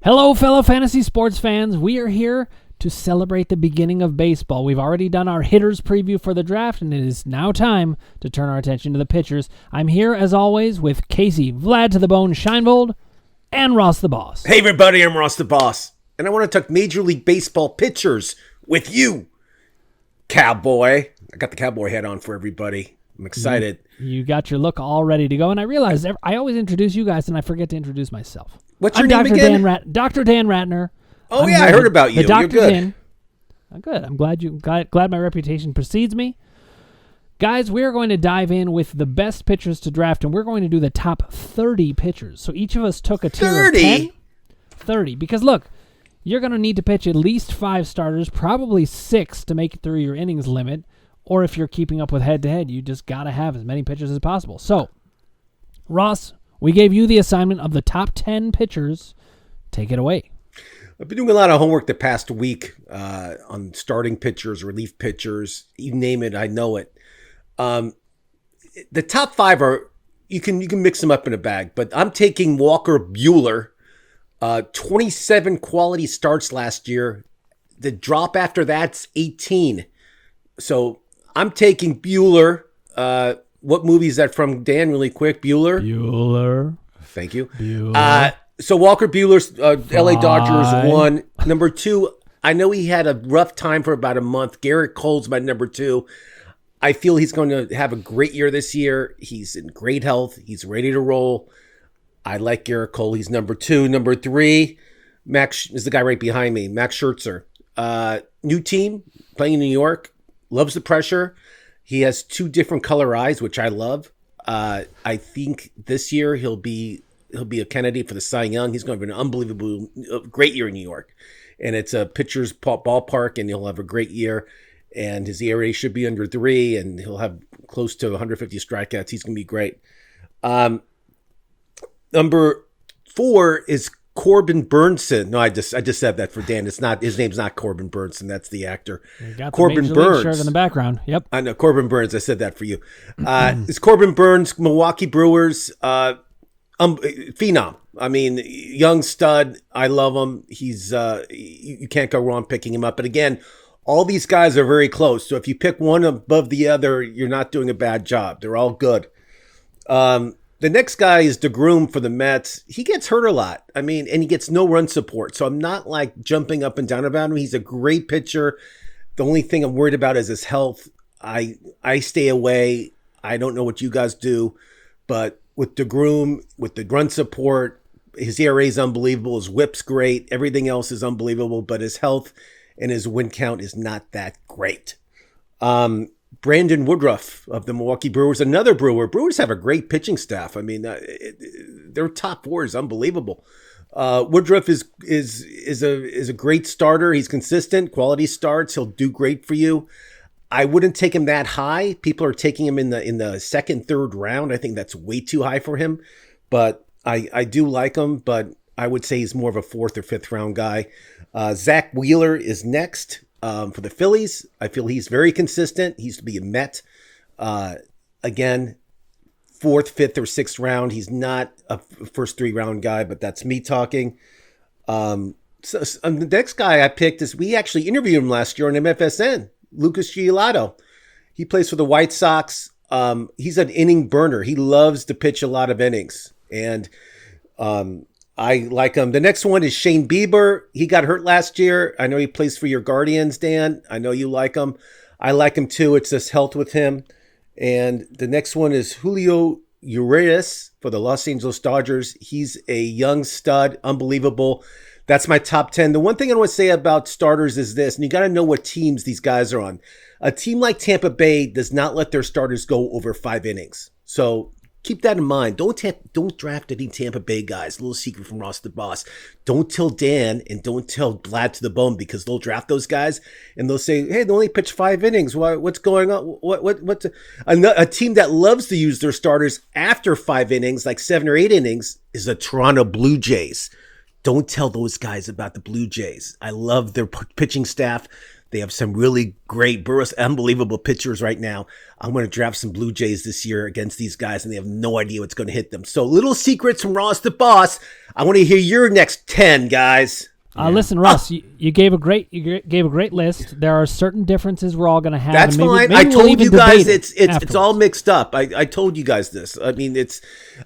Hello, fellow fantasy sports fans. We are here to celebrate the beginning of baseball. We've already done our hitters preview for the draft, and it is now time to turn our attention to the pitchers. I'm here, as always, with Casey, Vlad to the Bone, Scheinvold, and Ross the Boss. Hey, everybody, I'm Ross the Boss, and I want to talk Major League Baseball pitchers with you, Cowboy. I got the cowboy hat on for everybody. I'm excited. You got your look all ready to go, and I realize I always introduce you guys, and I forget to introduce myself. What's your name again? Dr. Dan Ratner. Oh, yeah, I heard about you. The doctor's You're good. in. I'm good. I'm glad my reputation precedes me. Guys, we're going to dive in with the best pitchers to draft, and we're going to do the top 30 pitchers. So each of us took a tier 30? of 10. 30. Because, look, you're going to need to pitch at least 5 starters, probably 6 to make it through your innings limit. Or if you're keeping up with head-to-head, you just got to have as many pitchers as possible. So, Ross, we gave you the assignment of the top 10 pitchers. Take it away. I've been doing a lot of homework the past week on starting pitchers, relief pitchers, you name it, I know it. The top 5 are, you can mix them up in a bag, but I'm taking Walker Buehler, 27 quality starts last year. The drop after that's 18. So I'm taking Buehler. What movie is that from, Dan, really quick? Buehler? Thank you. Buehler. So Walker Buehler's LA Dodgers 1. Number 2, I know he had a rough time for about a month. Garrett Cole's my number 2. I feel he's going to have a great year this year. He's in great health. He's ready to roll. I like Garrett Cole. He's number 2. Number 3, Max is the guy right behind me, Max Scherzer. New team, playing in New York. Loves the pressure. He has 2 different color eyes, which I love. I think this year he'll be a candidate for the Cy Young. He's going to have an unbelievable, great year in New York. And it's a pitcher's ballpark, and he'll have a great year. And his ERA should be under 3, and he'll have close to 150 strikeouts. He's going to be great. Number 4 is Corbin Burnson. No, I just said that for Dan. It's not, his name's not Corbin Burnson. That's the actor. You got Corbin the Major League Burns shirt in the background. Yep. I know Corbin Burns. I said that for you. It's Corbin Burns, Milwaukee Brewers, phenom. I mean, young stud. I love him. He's you can't go wrong picking him up. But again, all these guys are very close. So if you pick one above the other, you're not doing a bad job. They're all good. The next guy is DeGrom for the Mets. He gets hurt a lot. I mean, and he gets no run support. So I'm not like jumping up and down about him. He's a great pitcher. The only thing I'm worried about is his health. I stay away. I don't know what you guys do, but with DeGrom, with the run support, his ERA is unbelievable. His whip's great. Everything else is unbelievable, but his health and his win count is not that great. Brandon Woodruff of the Milwaukee Brewers, another Brewer. Brewers have a great pitching staff. I mean, their top 4 is unbelievable. Woodruff is a great starter. He's consistent, quality starts. He'll do great for you. I wouldn't take him that high. People are taking him in the second, third round. I think that's way too high for him, but I do like him. But I would say he's more of a 4th or 5th round guy. Zach Wheeler is next. For the Phillies, I feel he's very consistent. He used to be a Met. Again, 4th, 5th, or 6th round. He's not a first 3 round guy, but that's me talking. So the next guy I picked is, we actually interviewed him last year on MFSN, Lucas Giolito. He plays for the White Sox. He's an inning burner. He loves to pitch a lot of innings, and I like him. The next one is Shane Bieber. He got hurt last year. I know he plays for your Guardians, Dan. I know you like him. I like him too. It's just health with him. And the next one is Julio Urias for the Los Angeles Dodgers. He's a young stud, unbelievable. That's my top 10. The one thing I want to say about starters is this, and you got to know what teams these guys are on. A team like Tampa Bay does not let their starters go over 5 innings. So keep that in mind. Don't draft any Tampa Bay guys. A little secret from Ross the Boss. Don't tell Dan and don't tell Vlad to the Bone, because they'll draft those guys and they'll say, "Hey, they only pitched 5 innings. What's going on?" What's a team that loves to use their starters after 5 innings, like 7 or 8 innings, is the Toronto Blue Jays. Don't tell those guys about the Blue Jays. I love their pitching staff. They have some really great, unbelievable pitchers right now. I'm going to draft some Blue Jays this year against these guys, and they have no idea what's going to hit them. So little secrets from Ross the Boss. I want to hear your next 10, guys. Listen, Russ, you gave a great list. There are certain differences we're all going to have. That's and maybe, fine. Maybe I we'll told you guys it's it's all mixed up. I told you guys this. I mean,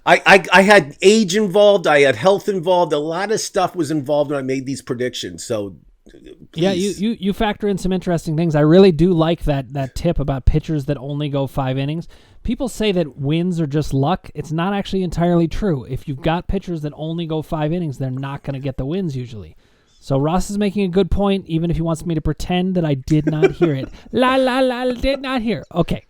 I had age involved. I had health involved. A lot of stuff was involved when I made these predictions. So please. Yeah, you factor in some interesting things. I really do like that tip about pitchers that only go 5 innings. People say that wins are just luck. It's not actually entirely true. If you've got pitchers that only go 5 innings, they're not going to get the wins usually. So Ross is making a good point, even if he wants me to pretend that I did not hear it. Did not hear. Okay.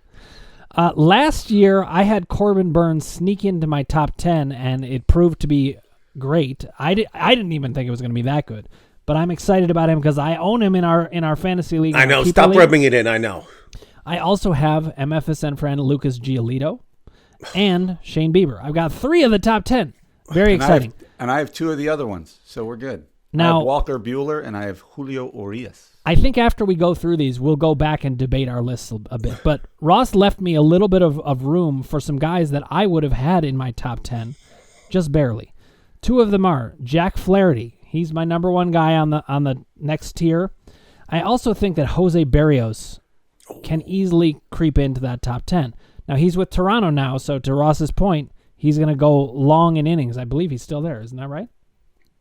Last year, I had Corbin Burnes sneak into my top 10, and it proved to be great. I didn't even think it was going to be that good, but I'm excited about him because I own him in our fantasy league. I know. Stop rubbing it in. I know. I also have MFSN friend Lucas Giolito and Shane Bieber. I've got 3 of the top 10. Very exciting. I have 2 of the other ones, so we're good. Now, I have Walker Buehler, and I have Julio Urias. I think after we go through these, we'll go back and debate our lists a bit. But Ross left me a little bit of room for some guys that I would have had in my top 10, just barely. 2 of them are Jack Flaherty. He's my number 1 guy on the next tier. I also think that Jose Berrios can easily creep into that top 10. Now, he's with Toronto now, so to Ross's point, he's going to go long in innings. I believe he's still there. Isn't that right?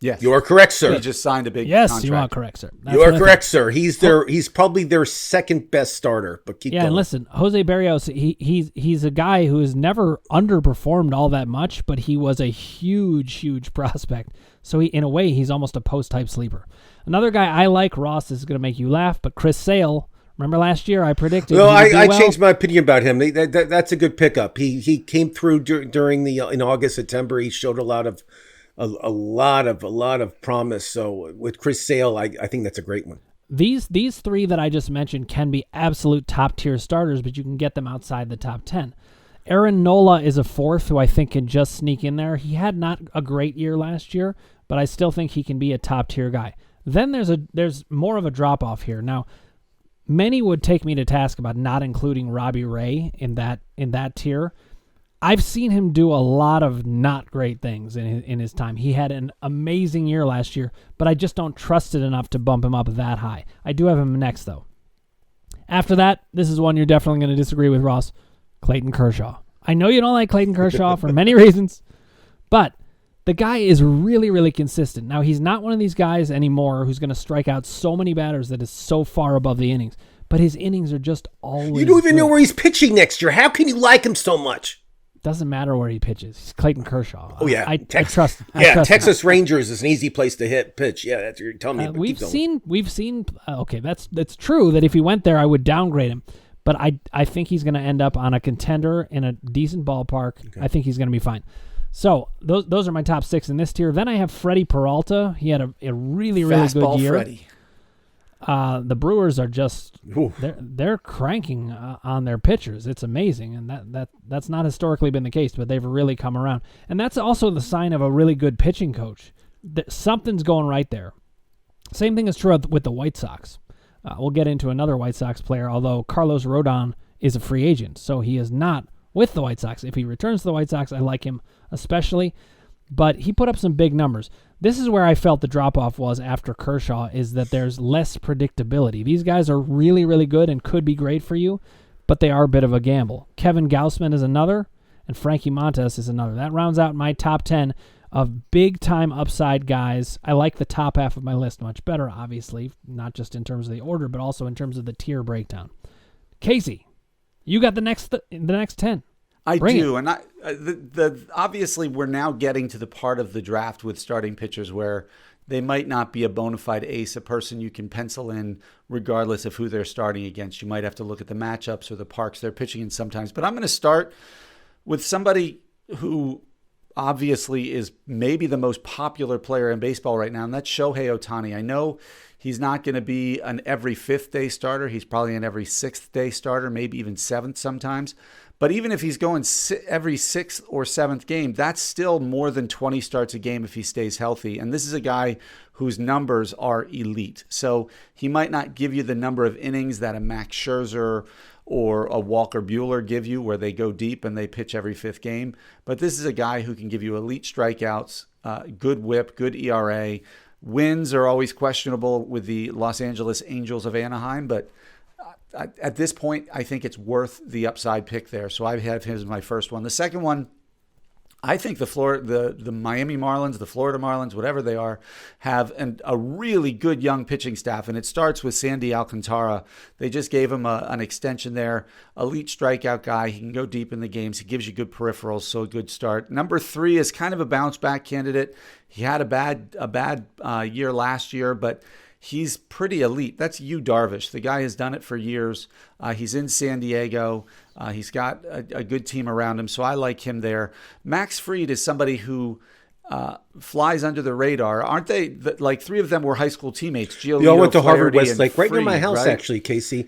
Yes. You are correct, sir. He just signed a big yes, contract. you are correct, sir. That's you are correct, sir. He's probably their second best starter, but keep going. And listen, Jose Berrios, he's a guy who has never underperformed all that much, but he was a huge prospect. So in a way, he's almost a post-type sleeper. Another guy I like, Ross, is going to make you laugh, but Chris Sale. Remember last year I predicted. No, I changed my opinion about him. That's a good pickup. He came through during in August, September. He showed a lot of promise. So with Chris Sale, I think that's a great one. These 3 that I just mentioned can be absolute top tier starters, but you can get them outside the top 10. Aaron Nola is a 4th who I think can just sneak in there. He had not a great year last year, but I still think he can be a top tier guy. Then there's more of a drop off here. Now, many would take me to task about not including Robbie Ray in that tier. I've seen him do a lot of not great things in his time. He had an amazing year last year, but I just don't trust it enough to bump him up that high. I do have him next, though. After that, this is one you're definitely going to disagree with, Ross. Clayton Kershaw. I know you don't like Clayton Kershaw for many reasons, but the guy is really consistent. Now, he's not one of these guys anymore who's going to strike out so many batters that is so far above the innings, but his innings are just always You don't even good. know where he's pitching next year. How can you like him so much? Doesn't matter where he pitches. He's Clayton Kershaw. Oh yeah, I trust. Texas Rangers is an easy place to pitch. Yeah, that's what you're telling me. We've seen. Okay, that's true. That if he went there, I would downgrade him. But I think he's going to end up on a contender in a decent ballpark. Okay. I think he's going to be fine. So those are my top 6 in this tier. Then I have Freddie Peralta. He had a really Fastball good year. Freddie. The Brewers are just they're cranking on their pitchers. It's amazing, and that's not historically been the case, but they've really come around. And that's also the sign of a really good pitching coach. Something's going right there. Same thing is true with the White Sox. We'll get into another White Sox player, although Carlos Rodon is a free agent, so he is not with the White Sox. If he returns to the White Sox, I like him especially, but he put up some big numbers. This is where I felt the drop-off was after Kershaw, is that there's less predictability. These guys are really good and could be great for you, but they are a bit of a gamble. Kevin Gausman is another, and Frankie Montas is another. That rounds out my top 10 of big-time upside guys. I like the top half of my list much better, obviously, not just in terms of the order, but also in terms of the tier breakdown. Casey, you got the next 10. I do, and obviously we're now getting to the part of the draft with starting pitchers where they might not be a bona fide ace, a person you can pencil in regardless of who they're starting against. You might have to look at the matchups or the parks they're pitching in sometimes. But I'm going to start with somebody who obviously is maybe the most popular player in baseball right now, and that's Shohei Ohtani. I know he's not going to be an every 5th day starter. He's probably an every 6th day starter, maybe even 7th sometimes. But even if he's going every 6th or 7th game, that's still more than 20 starts a game if he stays healthy. And this is a guy whose numbers are elite. So he might not give you the number of innings that a Max Scherzer or a Walker Buehler give you, where they go deep and they pitch every 5th game. But this is a guy who can give you elite strikeouts, good whip, good ERA. Wins are always questionable with the Los Angeles Angels of Anaheim, but at this point, I think it's worth the upside pick there. So I have him as my first one. The second one, I think the Miami Marlins, the Florida Marlins, whatever they are, have a really good young pitching staff, and it starts with Sandy Alcantara. They just gave him an extension there. Elite strikeout guy. He can go deep in the games. He gives you good peripherals, so a good start. Number 3 is kind of a bounce back candidate. He had a bad year last year, but he's pretty elite. That's Darvish. The guy has done it for years. He's in San Diego. He's got a good team around him, so I like him there. Max Fried is somebody who flies under the radar. Aren't they? Like 3 of them were high school teammates. They all went to Harvard Flaherty, Westlake, right near my house, right? actually, Casey.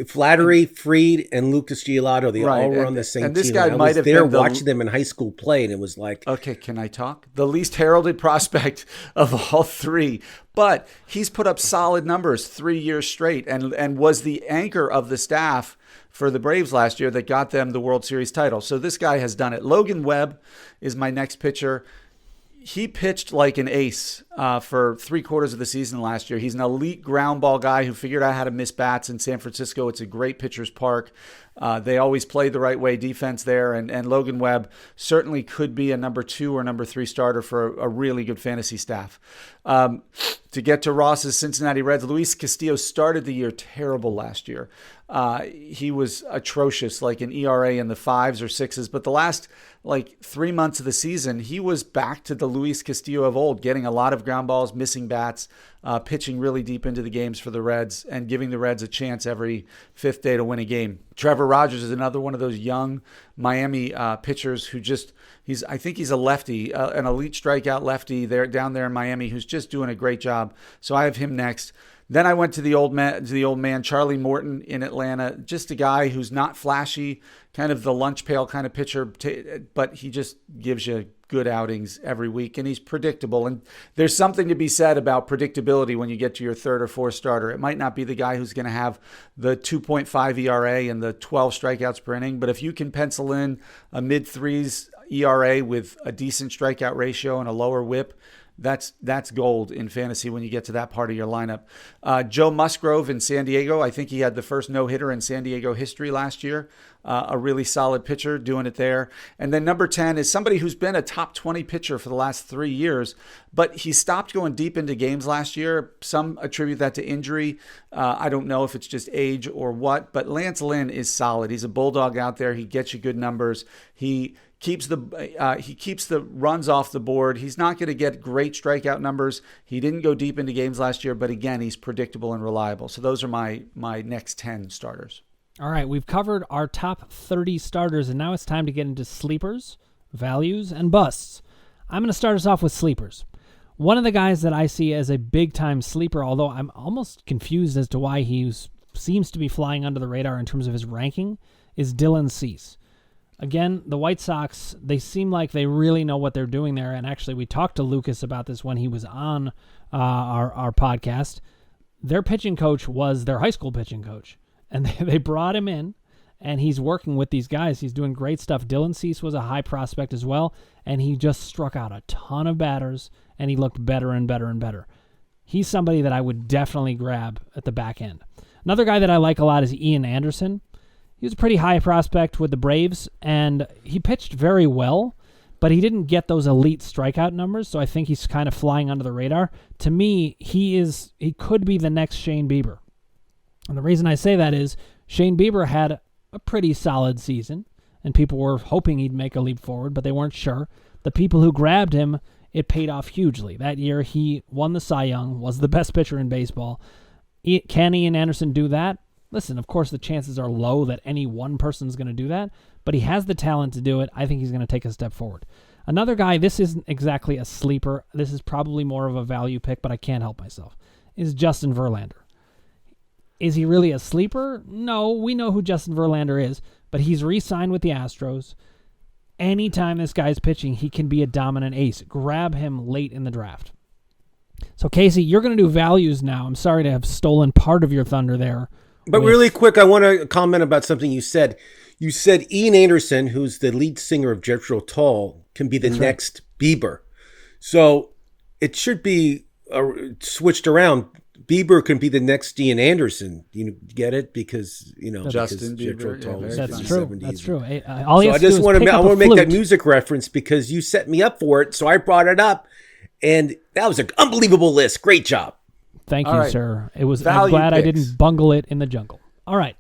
Flattery, Fried, and Lucas Giolito, they all were on the same team. And this guy I might was have there been watching them in high school play, and it was like... Okay, can I talk? The least heralded prospect of all 3. But he's put up solid numbers 3 years straight and was the anchor of the staff for the Braves last year that got them the World Series title. So this guy has done it. Logan Webb is my next pitcher. He pitched like an ace for 3/4 of the season last year. He's an elite ground ball guy who figured out how to miss bats in San Francisco. It's a great pitcher's park. They always play the right way defense there. And Logan Webb certainly could be a number 2 or number 3 starter for a really good fantasy staff. To get to Ross's Cincinnati Reds, Luis Castillo started the year terrible last year. He was atrocious, like an ERA in the 5s or 6s. But the last 3 months of the season, he was back to the Luis Castillo of old, getting a lot of ground balls, missing bats, pitching really deep into the games for the Reds, and giving the Reds a chance every 5th day to win a game. Trevor Rogers is another one of those young Miami pitchers who I think he's a lefty, an elite strikeout lefty down there in Miami, who's just doing a great job. So I have him next. Then I went to the old man, Charlie Morton in Atlanta, just a guy who's not flashy, kind of the lunch pail kind of pitcher, but he just gives you good outings every week, and he's predictable. And there's something to be said about predictability when you get to your 3rd or 4th starter. It might not be the guy who's going to have the 2.5 ERA and the 12 strikeouts per inning, but if you can pencil in a mid-3s ERA with a decent strikeout ratio and a lower whip, that's gold in fantasy when you get to that part of your lineup. Joe Musgrove in San Diego, I think he had the first no-hitter in San Diego history last year. A really solid pitcher doing it there. And then number 10 is somebody who's been a top 20 pitcher for the last 3 years, but he stopped going deep into games last year. Some attribute that to injury. I don't know if it's just age or what, but Lance Lynn is solid. He's a bulldog out there. He gets you good numbers. He keeps the runs off the board. He's not going to get great strikeout numbers. He didn't go deep into games last year, but again, he's predictable and reliable. So those are my next 10 starters. All right, we've covered our top 30 starters, and now it's time to get into sleepers, values, and busts. I'm going to start us off with sleepers. One of the guys that I see as a big-time sleeper, although I'm almost confused as to why he seems to be flying under the radar in terms of his ranking, is Dylan Cease. Again, the White Sox, they seem like they really know what they're doing there, and actually we talked to Lucas about this when he was on our podcast. Their pitching coach was their high school pitching coach. And they brought him in, and he's working with these guys. He's doing great stuff. Dylan Cease was a high prospect as well, and he just struck out a ton of batters, and he looked better and better and better. He's somebody that I would definitely grab at the back end. Another guy that I like a lot is Ian Anderson. He was a pretty high prospect with the Braves, and he pitched very well, but he didn't get those elite strikeout numbers, so I think he's kind of flying under the radar. To me, he could be the next Shane Bieber. And the reason I say that is Shane Bieber had a pretty solid season, and people were hoping he'd make a leap forward, but they weren't sure. The people who grabbed him, it paid off hugely. That year, he won the Cy Young, was the best pitcher in baseball. Can Ian Anderson do that? Listen, of course, the chances are low that any one person's going to do that, but he has the talent to do it. I think he's going to take a step forward. Another guy, this isn't exactly a sleeper. This is probably more of a value pick, but I can't help myself, is Justin Verlander. Is he really a sleeper? No, we know who Justin Verlander is, but he's re-signed with the Astros. Anytime this guy's pitching, he can be a dominant ace. Grab him late in the draft. So, Casey, you're going to do values now. I'm sorry to have stolen part of your thunder there. But really quick, I want to comment about something you said. You said Ian Anderson, who's the lead singer of Jethro Tull, can be the next Bieber. So it should be switched around. Bieber can be the next Ian Anderson. You get it? Because, Justin Jethro Bieber. Tull is That's in the true. 70s. That's true. I just want to make that music reference because you set me up for it. So I brought it up. And that was an unbelievable list. Great job. Thank you, sir. It was. Value I'm glad picks. I didn't bungle it in the jungle. All right.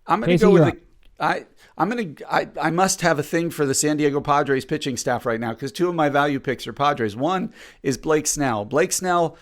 I'm going to go with I must have a thing for the San Diego Padres pitching staff right now because two of my value picks are Padres. One is Blake Snell. Blake Snell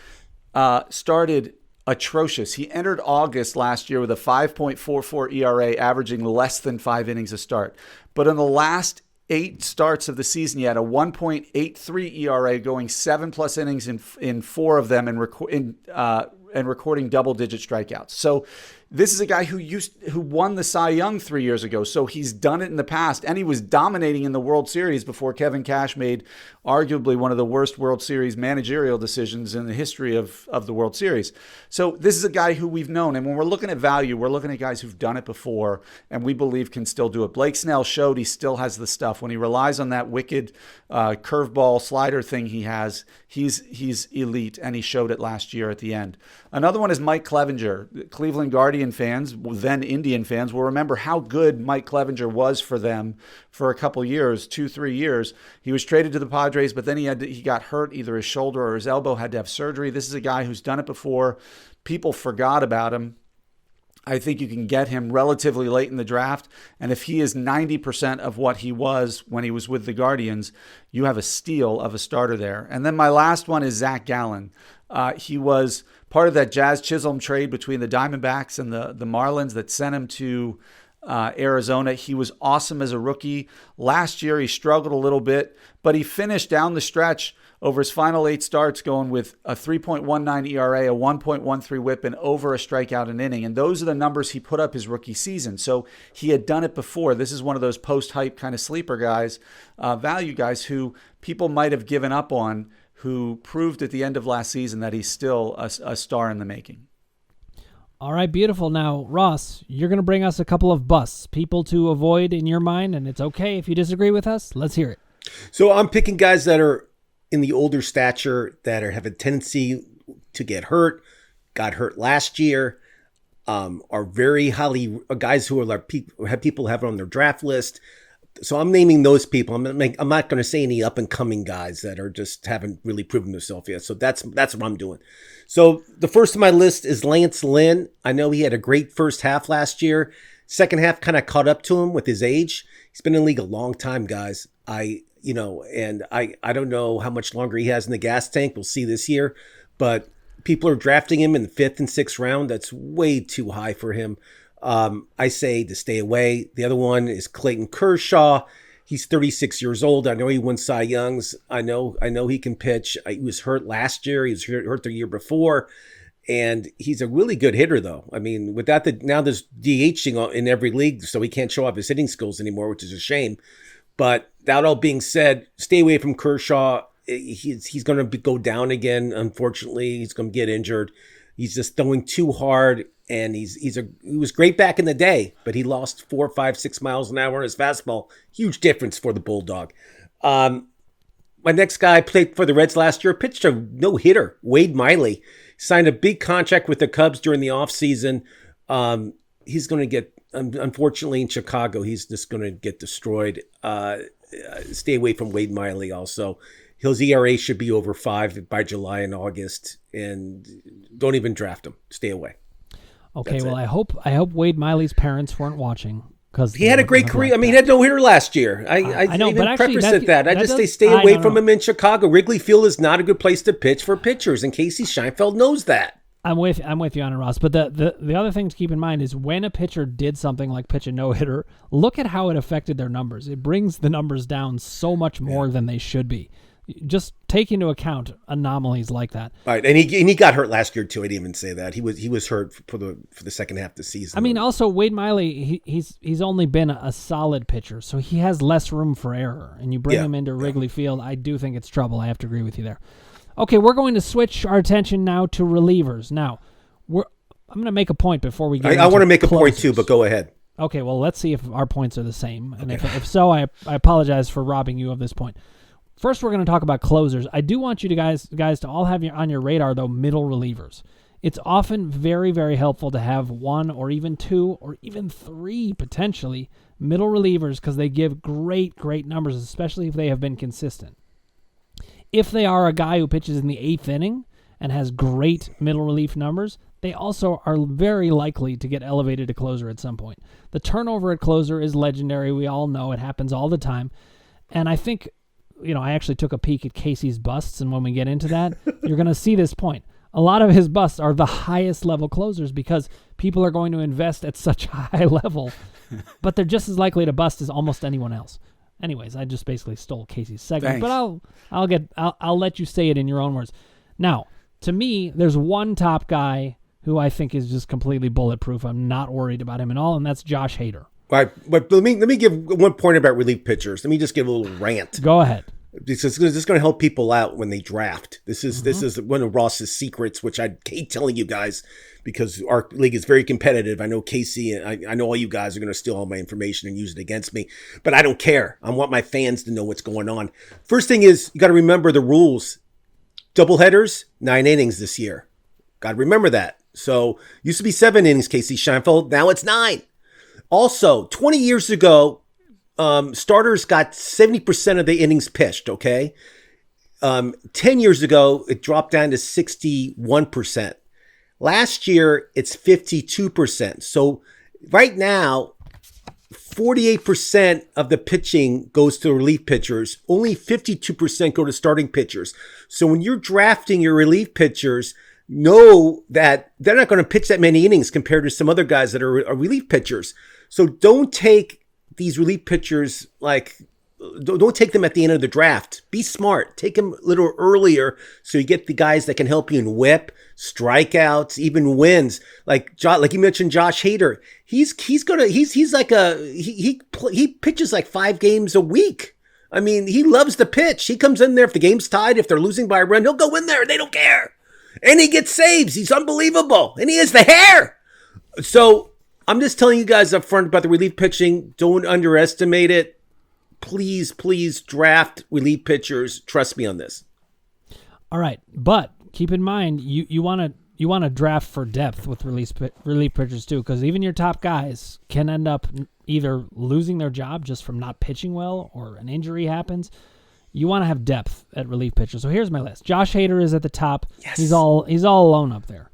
started atrocious. He entered August last year with a 5.44 ERA, averaging less than 5 innings a start. But in the last 8 starts of the season, he had a 1.83 ERA, going 7+ innings in 4 of them, and recording double-digit strikeouts. So this is a guy who won the Cy Young 3 years ago. So he's done it in the past, and he was dominating in the World Series before Kevin Cash made arguably one of the worst World Series managerial decisions in the history of the World Series. So this is a guy who we've known, and when we're looking at value, we're looking at guys who've done it before and we believe can still do it. Blake Snell showed he still has the stuff. When he relies on that wicked curveball slider thing he has, he's elite, and he showed it last year at the end. Another one is Mike Clevinger. Cleveland Guardian fans, then Indian fans, will remember how good Mike Clevinger was for them for a couple years, 2-3 years. He was traded to the Padres, but then he got hurt, either his shoulder or his elbow, had to have surgery. This is a guy who's done it before. People forgot about him. I think you can get him relatively late in the draft. And if he is 90% of what he was when he was with the Guardians, you have a steal of a starter there. And then my last one is Zach Gallen. He was part of that Jazz Chisholm trade between the Diamondbacks and the Marlins that sent him to Arizona. He was awesome as a rookie. Last year, he struggled a little bit, but he finished down the stretch over his final 8 starts going with a 3.19 ERA, a 1.13 whip, and over a strikeout an inning. And those are the numbers he put up his rookie season. So he had done it before. This is one of those post-hype kind of sleeper guys, value guys who people might have given up on, who proved at the end of last season that he's still a star in the making. All right, beautiful. Now, Ross, you're going to bring us a couple of busts, people to avoid in your mind, and it's okay if you disagree with us. Let's hear it. So I'm picking guys that are in the older stature that have a tendency to get hurt, got hurt last year, are very highly guys who are like have people have it on their draft list. So I'm naming those people. I'm not going to say any up and coming guys that are just haven't really proven themselves yet. So that's what I'm doing. So the first on my list is Lance Lynn. I know he had a great first half last year. Second half kind of caught up to him with his age. He's been in the league a long time, guys. I don't know how much longer he has in the gas tank. We'll see this year, but people are drafting him in the 5th and 6th round. That's way too high for him. I say to stay away. The other one is Clayton Kershaw. He's 36 years old. I know he won Cy Youngs. I know he can pitch. He was hurt last year. He was hurt the year before. And he's a really good hitter, though. I mean, without now there's DHing in every league, so he can't show off his hitting skills anymore, which is a shame. But that all being said, stay away from Kershaw. He's going to go down again. Unfortunately, he's going to get injured. He's just throwing too hard, and he was great back in the day, but he lost 4, 5, 6 miles an hour on his fastball. Huge difference for the Bulldog. My next guy played for the Reds last year, pitched a no-hitter, Wade Miley. Signed a big contract with the Cubs during the offseason. He's going to get, unfortunately, in Chicago, he's just going to get destroyed. Stay away from Wade Miley also. His ERA should be over 5 by July and August, and don't even draft him. Stay away. Okay, That's well, it. I hope Wade Miley's parents weren't watching, because he had a great career. I mean, he had no hitter last year. I know, but actually, preface that. I just say stay away from him in Chicago. Wrigley Field is not a good place to pitch for pitchers, and Casey Scheinfeld knows that. I'm with you on it, Ross. But the other thing to keep in mind is when a pitcher did something like pitch a no-hitter, look at how it affected their numbers. It brings the numbers down so much more than they should be. Just take into account anomalies like that. Right, and he got hurt last year too. I didn't even say that he was hurt for the second half of the season. I mean, also Wade Miley, he's only been a solid pitcher, so he has less room for error. And you bring him into Wrigley Field, I do think it's trouble. I have to agree with you there. Okay, we're going to switch our attention now to relievers. Now, I'm going to make a point before we get. I want to make closers. A point too, but go ahead. Okay, well, let's see if our points are the same, and if so, I apologize for robbing you of this point. First, we're going to talk about closers. I do want you to guys to all have on your radar, though, middle relievers. It's often very, very helpful to have one or even two or even three, potentially, middle relievers because they give great, great numbers, especially if they have been consistent. If they are a guy who pitches in the 8th inning and has great middle relief numbers, they also are very likely to get elevated to closer at some point. The turnover at closer is legendary. We all know it happens all the time. And I think... I actually took a peek at Casey's busts, and when we get into that, you're going to see this point. A lot of his busts are the highest level closers because people are going to invest at such a high level, but they're just as likely to bust as almost anyone else. Anyways, I just basically stole Casey's segment, but I'll let you say it in your own words. Now, to me, there's one top guy who I think is just completely bulletproof. I'm not worried about him at all, and that's Josh Hader. All right, but let me give one point about relief pitchers. Let me just give a little rant. Go ahead. This is going to help people out when they draft. This is one of Ross's secrets, which I hate telling you guys because our league is very competitive. I know Casey and I know all you guys are going to steal all my information and use it against me, but I don't care. I want my fans to know what's going on. First thing is you got to remember the rules. Doubleheaders, 9 innings this year. Got to remember that. So used to be 7 innings, Casey Scheinfeld. Now it's 9. Also, 20 years ago, starters got 70% of the innings pitched, okay? 10 years ago, it dropped down to 61%. Last year, it's 52%. So right now, 48% of the pitching goes to relief pitchers. Only 52% go to starting pitchers. So when you're drafting your relief pitchers, know that they're not going to pitch that many innings compared to some other guys that are relief pitchers. So don't take these relief pitchers don't take them at the end of the draft. Be smart. Take them a little earlier so you get the guys that can help you in whip, strikeouts, even wins. Like you mentioned, Josh Hader. He pitches like 5 games a week. I mean, he loves to pitch. He comes in there if the game's tied, if they're losing by a run, he'll go in there. They don't care. And he gets saves. He's unbelievable. And he has the hair. So I'm just telling you guys up front about the relief pitching. Don't underestimate it. Please, please draft relief pitchers. Trust me on this. All right. But keep in mind, you want to draft for depth with relief pitchers too, because even your top guys can end up either losing their job just from not pitching well or an injury happens. You want to have depth at relief pitchers. So here's my list. Josh Hader is at the top. Yes. He's all alone up there.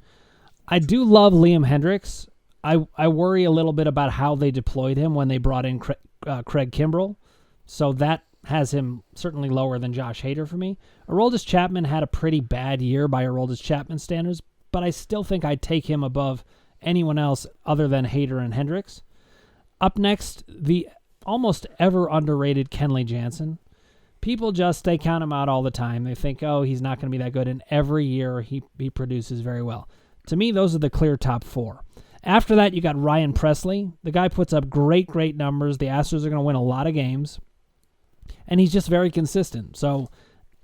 I do love Liam Hendricks. I worry a little bit about how they deployed him when they brought in Craig Kimbrell. So that has him certainly lower than Josh Hader for me. AROLDIS Chapman had a pretty bad year by AROLDIS Chapman standards, but I still think I'd take him above anyone else other than Hader and Hendricks. Up next, the almost ever underrated Kenley Jansen. People they count him out all the time. They think, oh, he's not going to be that good. And every year he produces very well. To me, those are the clear top 4. After that, you got Ryan Presley. The guy puts up great, great numbers. The Astros are going to win a lot of games. And he's just very consistent. So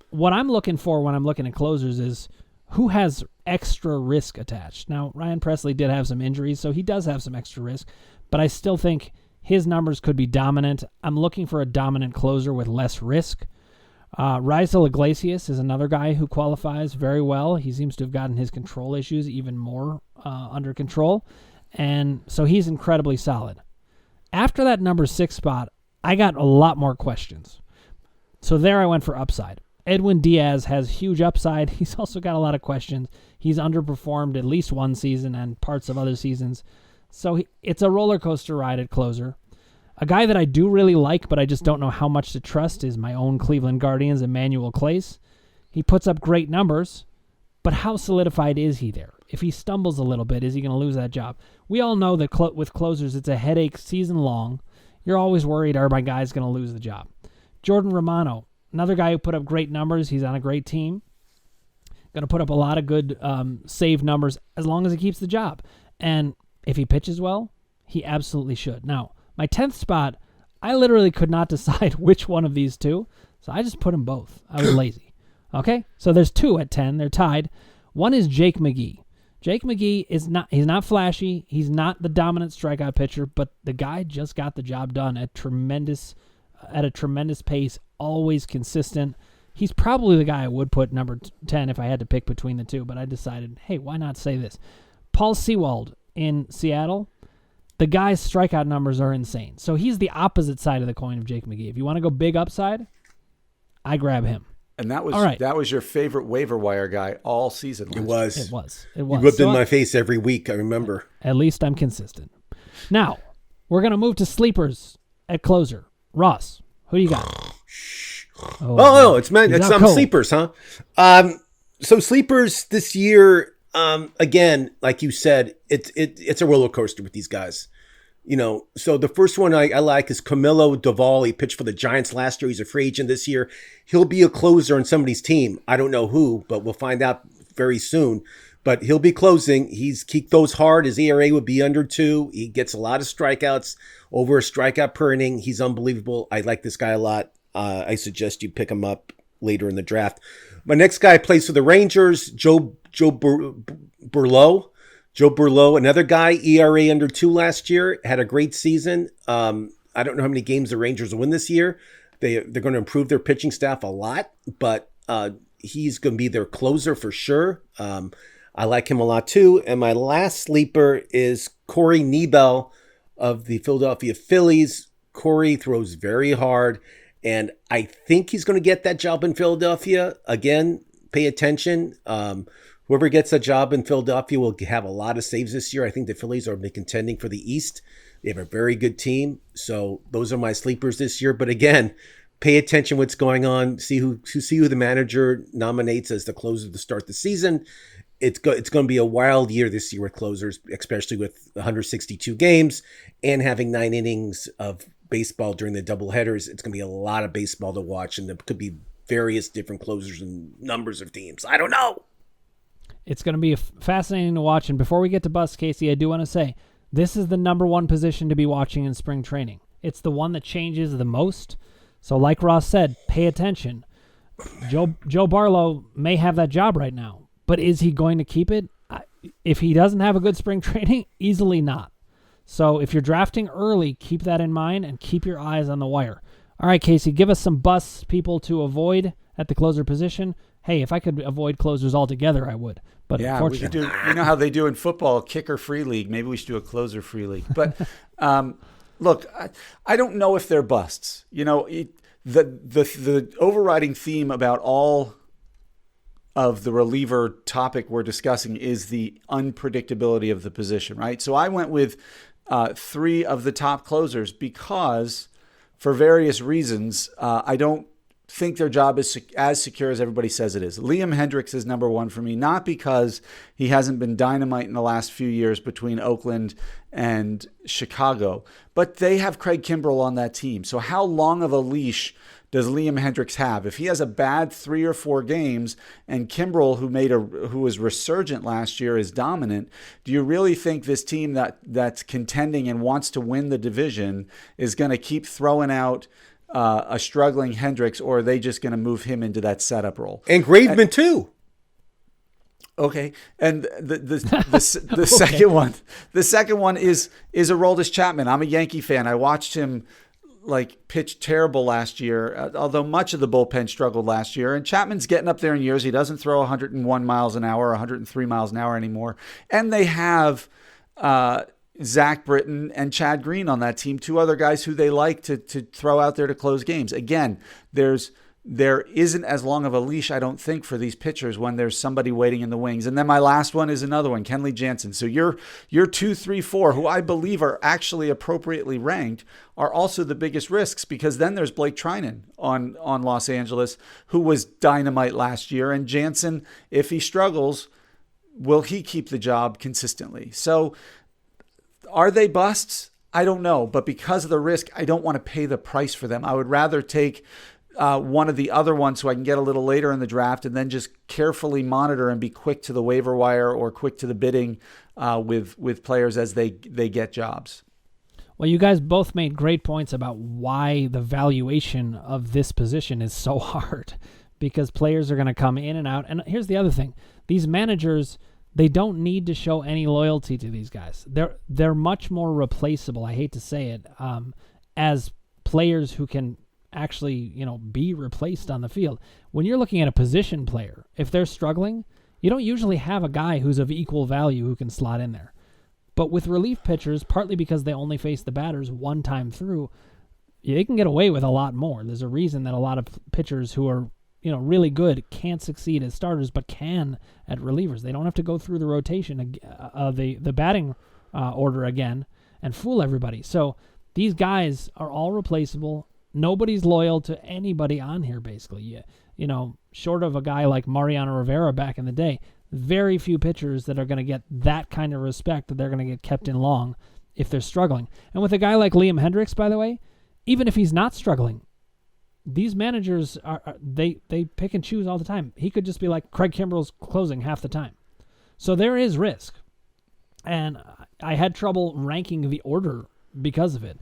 what I'm looking for when I'm looking at closers is who has extra risk attached. Now, Ryan Presley did have some injuries, so he does have some extra risk. But I still think his numbers could be dominant. I'm looking for a dominant closer with less risk. Raisel Iglesias is another guy who qualifies very well. He seems to have gotten his control issues even more under control. And so he's incredibly solid. After that number 6 spot, I got a lot more questions. So there I went for upside. Edwin Diaz has huge upside. He's also got a lot of questions. He's underperformed at least one season and parts of other seasons. So it's a roller coaster ride at closer. A guy that I do really like, but I just don't know how much to trust, is my own Cleveland Guardians, Emmanuel Clace. He puts up great numbers, but how solidified is he there? If he stumbles a little bit, is he going to lose that job? We all know that with closers, it's a headache season long. You're always worried, are my guys going to lose the job? Jordan Romano, another guy who put up great numbers. He's on a great team. Going to put up a lot of good save numbers as long as he keeps the job. And if he pitches well, he absolutely should. Now, my 10th spot, I literally could not decide which one of these two, so I just put them both. I was lazy. Okay? So there's 2 at 10. They're tied. One is Jake McGee. Jake McGee he's not flashy. He's not the dominant strikeout pitcher, but the guy just got the job done at a tremendous pace, always consistent. He's probably the guy I would put number 10 if I had to pick between the two, but I decided, hey, why not say this? Paul SEWALD in Seattle, the guy's strikeout numbers are insane. So he's the opposite side of the coin of Jake McGee. If you want to go big upside, I grab him. And that was all right. That was your favorite waiver wire guy all season long. It was. It was. You whipped in my face every week, I remember. At least I'm consistent. Now, we're going to move to sleepers at closer. Ross, who do you got? Oh, it's some sleepers, huh? So sleepers this year, again, like you said, it's a roller coaster with these guys. You know, so the first one I like is Camilo Doval. He pitched for the Giants last year. He's a free agent this year. He'll be a closer on somebody's team. I don't know who, but we'll find out very soon. But he'll be closing. He throws hard. His ERA would be under 2. He gets a lot of strikeouts, over a strikeout per inning. He's unbelievable. I like this guy a lot. I suggest you pick him up later in the draft. My next guy plays for the Rangers, Joe Burlow. Joe Burlow, another guy, ERA under 2 last year, had a great season. I don't know how many games the Rangers will win this year. They're going to improve their pitching staff a lot, but he's going to be their closer for sure. I like him a lot too. And my last sleeper is Corey Knebel of the Philadelphia Phillies. Corey throws very hard, and I think he's going to get that job in Philadelphia. Again, pay attention. Whoever gets that job in Philadelphia will have a lot of saves this year. I think the Phillies are contending for the East. They have a very good team. So those are my sleepers this year. But again, pay attention what's going on. See who the manager nominates as the closer to start the season. It's going to be a wild year this year with closers, especially with 162 games and having 9 innings of baseball during the doubleheaders. It's going to be a lot of baseball to watch, and there could be various different closers and numbers of teams. I don't know. It's going to be fascinating to watch. And before we get to bust, Casey, I do want to say this is the number 1 position to be watching in spring training. It's the one that changes the most. So like Ross said, pay attention. Joe Barlow may have that job right now, but is he going to keep it? If he doesn't have a good spring training, easily not. So if you're drafting early, keep that in mind and keep your eyes on the wire. All right, Casey, give us some busts people to avoid at the closer position. Hey, if I could avoid closers altogether, I would. But yeah, unfortunately, we could do. You know how they do in football, kicker free league. Maybe we should do a closer free league. But look, I don't know if they're busts. You know, the overriding theme about all of the reliever topic we're discussing is the unpredictability of the position, right? So I went with 3 of the top closers because, for various reasons, I don't think their job is as secure as everybody says it is. Liam Hendriks is number 1 for me, not because he hasn't been dynamite in the last few years between Oakland and Chicago, but they have Craig Kimbrell on that team. So how long of a leash does Liam Hendriks have? If he has a bad 3 or 4 games and Kimbrell, who was resurgent last year, is dominant, do you really think this team that's contending and wants to win the division is going to keep throwing out a struggling Hendriks, or are they just going to move him into that setup role? And Graveman too. Okay, and the second one is Aroldis Chapman. I'm a Yankee fan. I watched him pitch terrible last year, although much of the bullpen struggled last year. And Chapman's getting up there in years. He doesn't throw 101 miles an hour, 103 miles an hour anymore. And they have Zach Britton and Chad Green on that team, 2 other guys who they like to throw out there to close games. Again, there isn't as long of a leash, I don't think, for these pitchers when there's somebody waiting in the wings. And then my last one is another one, Kenley Jansen. So your 2, 3, 4, who I believe are actually appropriately ranked, are also the biggest risks, because then there's Blake Trinan on Los Angeles, who was dynamite last year. And Jansen, if he struggles, will he keep the job consistently? So are they busts? I don't know. But because of the risk, I don't want to pay the price for them. I would rather take one of the other ones so I can get a little later in the draft and then just carefully monitor and be quick to the waiver wire or quick to the bidding with players as they get jobs. Well, you guys both made great points about why the valuation of this position is so hard, because players are going to come in and out. And here's the other thing. These managers, they don't need to show any loyalty to these guys. They're much more replaceable, I hate to say it, as players who can actually, be replaced on the field. When you're looking at a position player, if they're struggling, you don't usually have a guy who's of equal value who can slot in there. But with relief pitchers, partly because they only face the batters one time through, they can get away with a lot more. There's a reason that a lot of pitchers who are, really good can't succeed as starters, but can at relievers. They don't have to go through the rotation, the batting order again and fool everybody. So these guys are all replaceable. Nobody's loyal to anybody on here, basically. Short of a guy like Mariano Rivera back in the day, very few pitchers that are going to get that kind of respect that they're going to get kept in long if they're struggling. And with a guy like Liam Hendricks, by the way, even if he's not struggling, these managers they pick and choose all the time. He could just be like Craig Kimbrell's closing half the time. So there is risk. And I had trouble ranking the order because of it.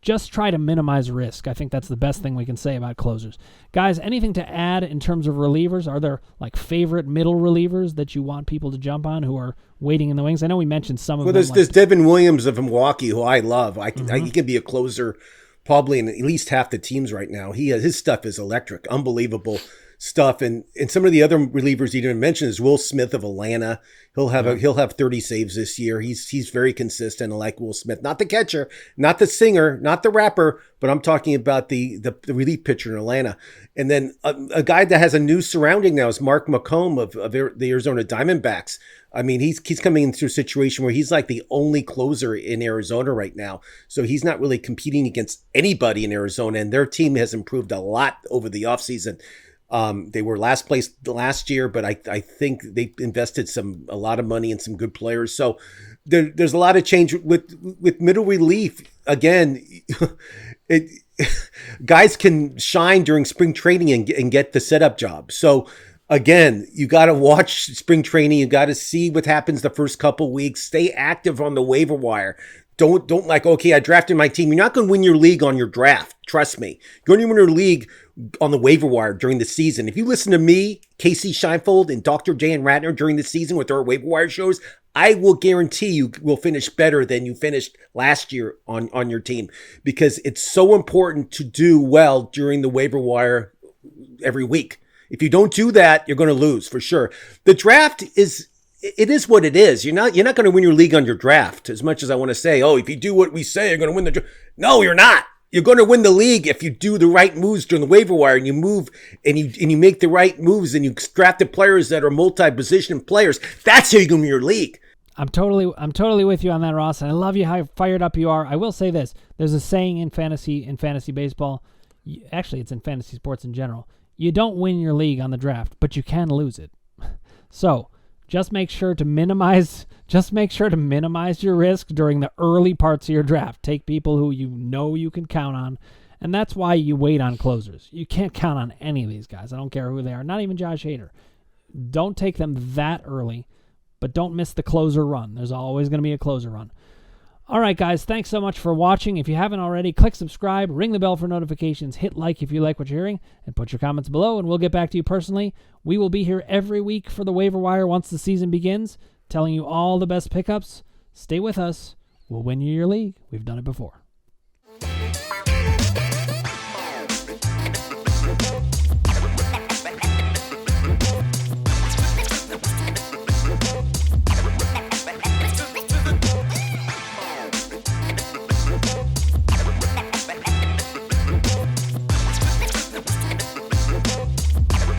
Just try to minimize risk. I think that's the best thing we can say about closers. Guys, anything to add in terms of relievers? Are there favorite middle relievers that you want people to jump on who are waiting in the wings? I know we mentioned some of them. Well, there's Devin Williams of Milwaukee, who I love. He can be a closer probably in at least half the teams right now. His stuff is electric, unbelievable stuff. And some of the other relievers you didn't mention is Will Smith of Atlanta. He'll have 30 saves this year. He's very consistent. I like Will Smith, not the catcher, not the singer, not the rapper, but I'm talking about the relief pitcher in Atlanta. And then a guy that has a new surrounding now is Mark McComb of the Arizona Diamondbacks. I mean, he's coming into a situation where he's like the only closer in Arizona right now. So he's not really competing against anybody in Arizona, and their team has improved a lot over the offseason. They were last place last year, but I think they invested a lot of money in some good players. So there's a lot of change with middle relief. Again, guys can shine during spring training and get the setup job. So again, you got to watch spring training. You got to see what happens the first couple weeks. Stay active on the waiver wire. Don't okay, I drafted my team. You're not going to win your league on your draft. Trust me. You're going to win your league on the waiver wire during the season. If you listen to me, Casey Scheinfeld, and Dr. Dan Ratner during the season with our waiver wire shows, I will guarantee you will finish better than you finished last year on your team, because it's so important to do well during the waiver wire every week. If you don't do that, you're going to lose for sure. The draft is what it is. You're not going to win your league on your draft. As much as I want to say, if you do what we say, you're going to win the draft. No, you're not. You're going to win the league if you do the right moves during the waiver wire, and you move and you make the right moves, and you draft the players that are multi-position players. That's how you're going to win your league. I'm totally with you on that, Ross. And I love you how fired up you are. I will say this: there's a saying in fantasy baseball. Actually, it's in fantasy sports in general. You don't win your league on the draft, but you can lose it. So just make sure to minimize your risk during the early parts of your draft. Take people who you can count on, and that's why you wait on closers. You can't count on any of these guys. I don't care who they are, not even Josh Hader. Don't take them that early, but don't miss the closer run. There's always going to be a closer run. All right, guys, thanks so much for watching. If you haven't already, click subscribe, ring the bell for notifications, hit like if you like what you're hearing, and put your comments below, and we'll get back to you personally. We will be here every week for the waiver wire once the season begins, telling you all the best pickups. Stay with us. We'll win you your league. We've done it before.